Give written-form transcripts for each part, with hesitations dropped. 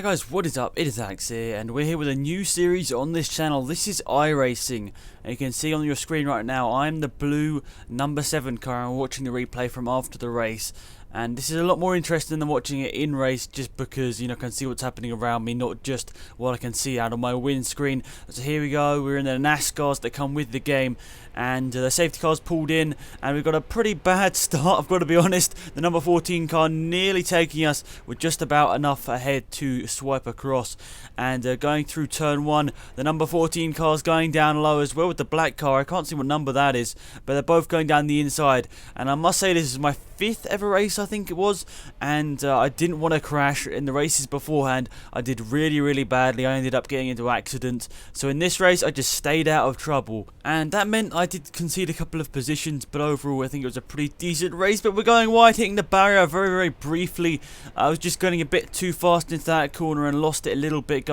Hi guys, what is up? It is Alex here, and we're here with a new series on this channel. This is iRacing, and you can see on your screen right now, I'm the blue number 7 car. I'm watching the replay from after the race, and this is a lot more interesting than watching it in race, just because, you know, I can see what's happening around me, not just what I can see out of my windscreen. So here we go, we're in the NASCARs that come with the game, and the safety car's pulled in, and we've got a pretty bad start, I've got to be honest. The number 14 car nearly taking us with just about enough ahead to swipe across, and going through turn 1, the number 14 car's going down low as well with the black car. I can't see what number that is, but they're both going down the inside, and I must say this is my 5th ever race, I think it was, and I didn't want to crash. In the races beforehand, I did really badly. I ended up getting into accidents, so in this race I just stayed out of trouble, and that meant I did concede a couple of positions, but overall I think it was a pretty decent race. But we're going wide, hitting the barrier very briefly. I was just going a bit too fast into that corner and lost it a little bit,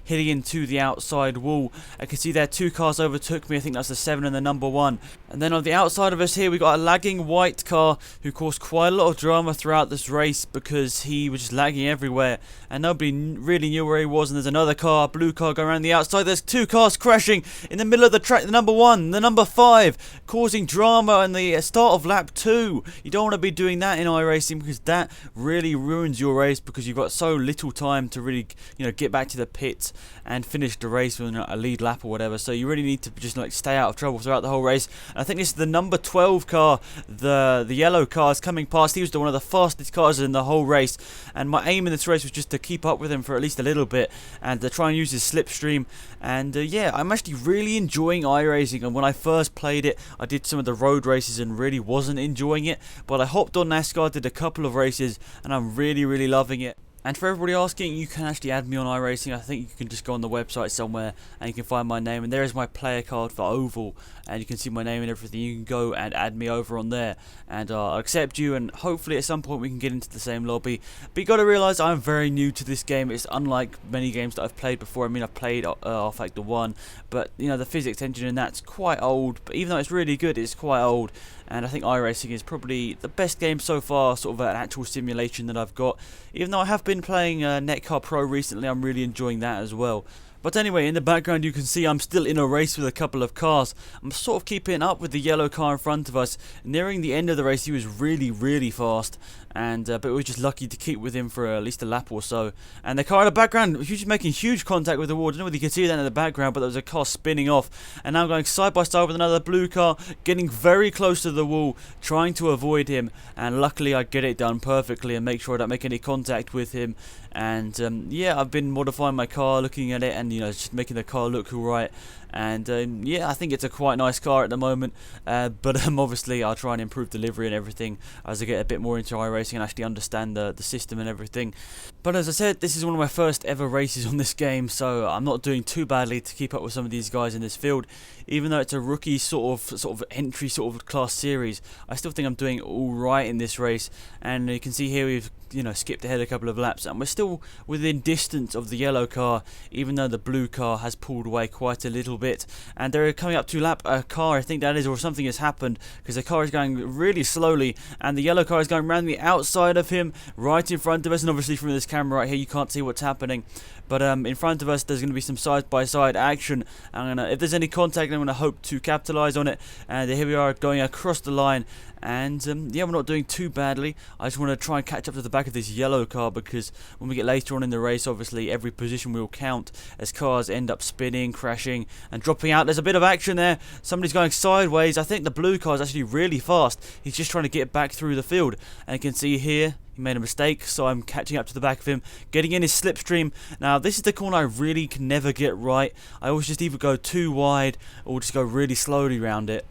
hitting into the outside wall. I can see there 2 cars overtook me. I think that's the 7 and the number 1, and then on the outside of us here we got a lagging white car who caused quite a lot of drama throughout this race because he was just lagging everywhere and nobody really knew where he was. And there's another car, a blue car, going around the outside. There's 2 cars crashing in the middle of the track, the number 1, the number 5, causing drama in the start of lap 2. You don't want to be doing that in iRacing, because that really ruins your race, because you've got so little time to really, you know, get back to the pits and finish the race with a lead lap or whatever. So you really need to just like stay out of trouble throughout the whole race. And I think this is the number 12 car, the yellow car, is coming past. He was one of the fastest cars in the whole race, and my aim in this race was just to keep up with him for at least a little bit and to try and use his slipstream. And yeah, I'm actually really enjoying iRacing, and when I first played it I did some of the road races and really wasn't enjoying it, but I hopped on NASCAR, did a couple of races, and I'm really loving it. And for everybody asking, you can actually add me on iRacing. I think you can just go on the website somewhere and you can find my name, and there is my player card for Oval, and you can see my name and everything. You can go and add me over on there, and I'll accept you, and hopefully at some point we can get into the same lobby. But you got to realise I'm very new to this game. It's unlike many games that I've played before. I mean, I've played R-Factor 1, but you know, the physics engine in that's quite old, but even though it's really good, it's quite old. And I think iRacing is probably the best game so far, sort of an actual simulation that I've got. Even though I have been playing Netcar Pro recently, I'm really enjoying that as well. But anyway, in the background you can see I'm still in a race with a couple of cars. I'm sort of keeping up with the yellow car in front of us. Nearing the end of the race he was really fast, and but we were just lucky to keep with him for at least a lap or so. And the car in the background, he was just making huge contact with the wall. I don't know whether you could see that in the background, but there was a car spinning off, and now going side by side with another blue car, getting very close to the wall, trying to avoid him, and luckily I get it done perfectly and make sure I don't make any contact with him. And yeah, I've been modifying my car, looking at it, and you know, just making the car look alright. And yeah, I think it's a quite nice car at the moment, but obviously I'll try and improve delivery and everything as I get a bit more into iRacing and actually understand the system and everything. But as I said, this is one of my first ever races on this game, so I'm not doing too badly to keep up with some of these guys in this field. Even though it's a rookie sort of entry sort of class series, I still think I'm doing alright in this race. And you can see here we've, you know, skipped ahead a couple of laps, and we're still within distance of the yellow car, even though the blue car has pulled away quite a little bit. And they're coming up to lap a car, I think that is, or something has happened, because the car is going really slowly, and the yellow car is going around the outside of him, right in front of us. And obviously from this camera right here you can't see what's happening, but in front of us there's going to be some side-by-side action. If there's any contact, I'm going to hope to capitalize on it. And here we are going across the line, and yeah, we're not doing too badly. I just want to try and catch up to the back of this yellow car, because when we get later on in the race, obviously every position will count as cars end up spinning, crashing and dropping out. There's a bit of action there, somebody's going sideways. I think the blue car is actually really fast. He's just trying to get back through the field, and you can see here he made a mistake, so I'm catching up to the back of him, getting in his slipstream. Now this is the corner I really can never get right. I always just either go too wide or just go really slowly around it,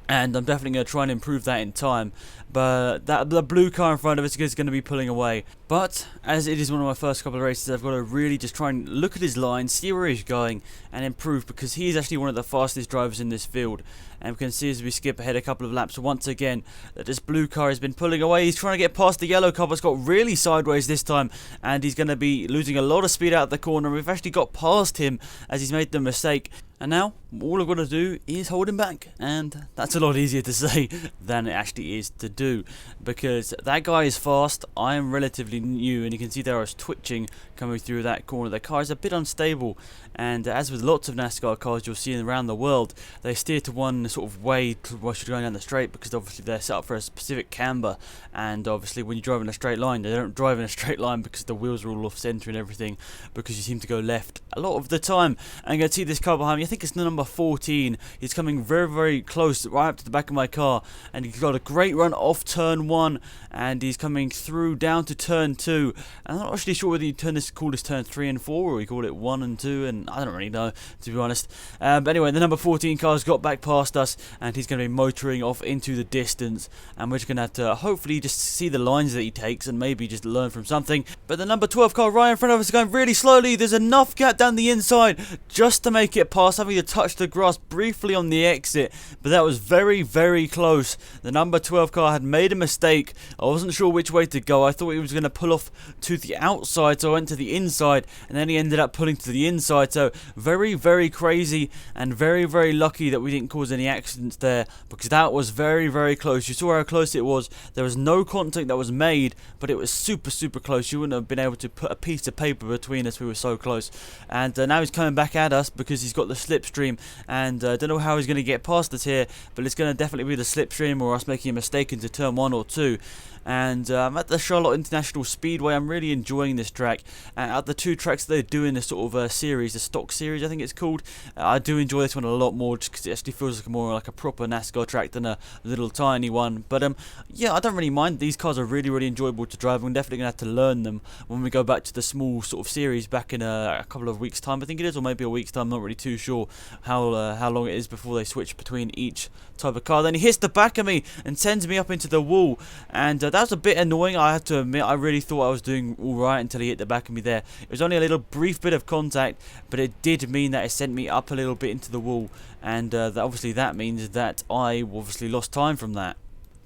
and I'm definitely going to try and improve that in time. But the blue car in front of us is going to be pulling away. But as it is one of my first couple of races, I've got to really just try and look at his line, see where he's going, and improve, because he is actually one of the fastest drivers in this field. And we can see as we skip ahead a couple of laps once again that this blue car has been pulling away. He's trying to get past the yellow car, but it's got really sideways this time, and he's going to be losing a lot of speed out of the corner. We've actually got past him as he's made the mistake. And now, all I've got to do is hold him back, and that's a lot easier to say than it actually is to do, because that guy is fast, I am relatively new, and you can see there I was twitching coming through that corner. The car is a bit unstable, and as with lots of NASCAR cars you'll see around the world, they steer to one sort of way while you're going down the straight, because obviously they're set up for a specific camber, and obviously when you drive in a straight line, they don't drive in a straight line because the wheels are all off centre and everything, because you seem to go left a lot of the time. And you can see this car behind me, I think it's the number 14, he's coming very, very close, right up to the back of my car, and he's got a great run off turn 1, and he's coming through down to turn 2, and I'm not actually sure whether you call this turn 3 and 4, or you call it 1 and 2, and I don't really know, to be honest. But anyway, the number 14 car's got back past us, and he's going to be motoring off into the distance, and we're just going to have to hopefully just see the lines that he takes, and maybe just learn from something. But the number 12 car right in front of us is going really slowly. There's enough gap down the inside just to make it past, having to touch the grass briefly on the exit, but that was very, very close. The number 12 car had made a mistake. I wasn't sure which way to go. I thought he was going to pull off to the outside, so I went to the inside, and then he ended up pulling to the inside. So very, very crazy, and very, very lucky that we didn't cause any accidents there, because that was very, very close. You saw how close it was. There was no contact that was made, but it was super, super close. You wouldn't have been able to put a piece of paper between us. We were so close. And now he's coming back at us because he's got the slipstream, and I don't know how he's going to get past us here, but it's going to definitely be the slipstream or us making a mistake into turn 1 or 2. And I'm at the Charlotte International Speedway. I'm really enjoying this track. At the 2 tracks they're doing this sort of series, the stock series I think it's called, I do enjoy this one a lot more, just because it actually feels like more like a proper NASCAR track than a little tiny one. But yeah, I don't really mind. These cars are really, really enjoyable to drive. I'm definitely going to have to learn them when we go back to the small sort of series back in a couple of weeks time, I think it is, or maybe a week's time. I'm not really too sure how long it is before they switch between each type of car. Then he hits the back of me and sends me up into the wall, and that was a bit annoying, I have to admit. I really thought I was doing alright until he hit the back of me there. It was only a little brief bit of contact, but it did mean that it sent me up a little bit into the wall, and obviously that means that I obviously lost time from that.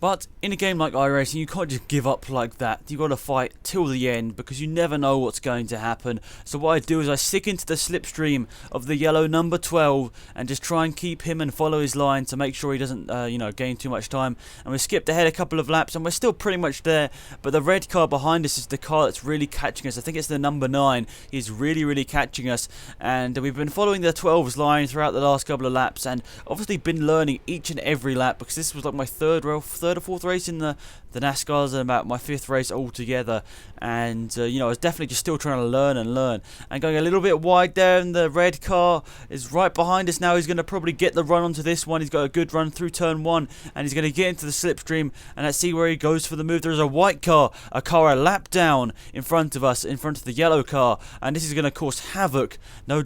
But in a game like iRacing, you can't just give up like that. You've got to fight till the end, because you never know what's going to happen. So what I do is I stick into the slipstream of the yellow number 12 and just try and keep him and follow his line to make sure he doesn't gain too much time. And we skipped ahead a couple of laps, and we're still pretty much there. But the red car behind us is the car that's really catching us. I think it's the number 9. He's really, really catching us. And we've been following the 12's line throughout the last couple of laps, and obviously been learning each and every lap, because this was like my third or fourth race in the NASCARs, and about my 5th race altogether. And I was definitely just still trying to learn and going a little bit wide there, and the red car is right behind us now. He's going to probably get the run onto this one. He's got a good run through turn 1, and he's going to get into the slipstream, and let's see where he goes for the move. There's a white car, a lap down in front of us, in front of the yellow car, and this is going to cause havoc,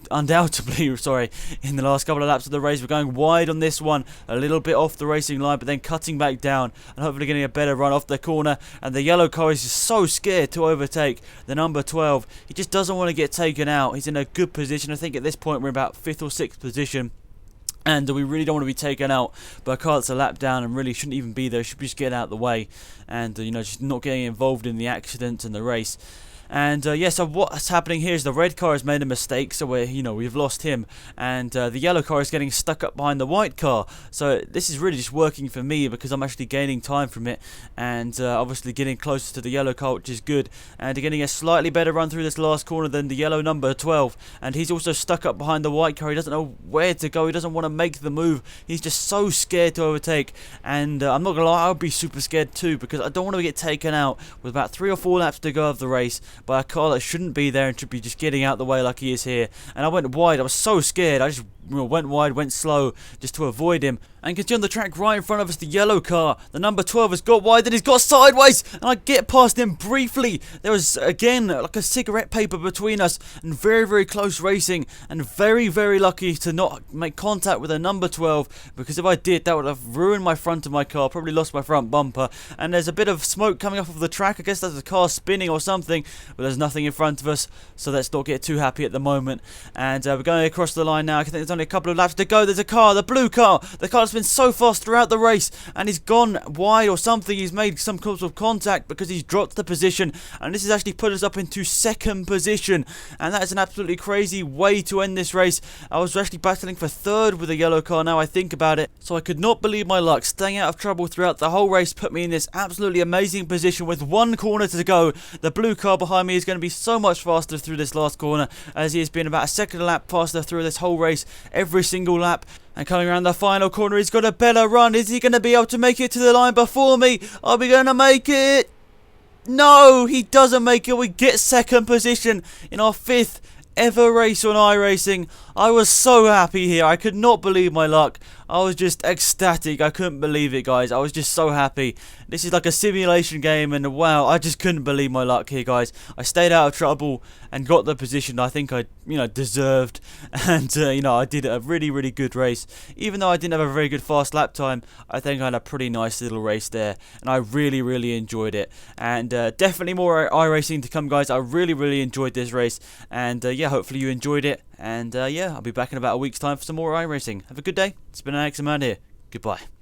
undoubtedly, sorry, in the last couple of laps of the race. We're going wide on this one, a little bit off the racing line, but then cutting back down, and hopefully getting a better run off the corner. And the yellow car is just so scared to overtake the number 12. He just doesn't want to get taken out. He's in a good position. I think at this point we're about 5th or 6th position, and we really don't want to be taken out by a car that's a lap down and really shouldn't even be there. Should just get out of the way, and just not getting involved in the accident and the race. And yeah, so what's happening here is the red car has made a mistake, so we've lost him, and the yellow car is getting stuck up behind the white car. So this is really just working for me, because I'm actually gaining time from it, and obviously getting closer to the yellow car, which is good, and getting a slightly better run through this last corner than the yellow number 12. And he's also stuck up behind the white car. He doesn't know where to go. He doesn't want to make the move. He's just so scared to overtake, and I'm not gonna lie, I would be super scared too, because I don't want to get taken out with about 3 or 4 laps to go of the race by a car that shouldn't be there and should be just getting out the way like he is here. And I went wide. I was so scared. I just went wide, went slow, just to avoid him. And you can see on the track right in front of us, the yellow car, the number 12 has got wide, and he's got sideways, and I get past him briefly. There was, again, like a cigarette paper between us, and very, very close racing, and very, very lucky to not make contact with the number 12, because if I did, that would have ruined my front of my car, probably lost my front bumper. And there's a bit of smoke coming off of the track. I guess that's the car spinning or something, but there's nothing in front of us, so let's not get too happy at the moment. And we're going across the line now. I think there's only a couple of laps to go. There's a car, the blue car, the car car's been so fast throughout the race, and he's gone wide or something. He's made some sort of contact because he's dropped the position, and this has actually put us up into second position, and that is an absolutely crazy way to end this race. I was actually battling for third with a yellow car now I think about it, so I could not believe my luck. Staying out of trouble throughout the whole race put me in this absolutely amazing position with one corner to go. The blue car behind me is going to be so much faster through this last corner, as he has been about a second a lap faster through this whole race every single lap. And coming around the final corner, he's got a better run. Is he going to be able to make it to the line before me? Are we going to make it? No, he doesn't make it. We get second position in our 5th ever race on iRacing. I was so happy here. I could not believe my luck. I was just ecstatic. I couldn't believe it, guys. I was just so happy. This is like a simulation game, and wow, I just couldn't believe my luck here, guys. I stayed out of trouble and got the position I think I, deserved. And, I did a really, really good race. Even though I didn't have a very good fast lap time, I think I had a pretty nice little race there. And I really, really enjoyed it. And definitely more iRacing to come, guys. I really, really enjoyed this race. And, yeah, hopefully you enjoyed it. And, yeah, I'll be back in about a week's time for some more iRacing. Have a good day. It's been Alex here. Goodbye.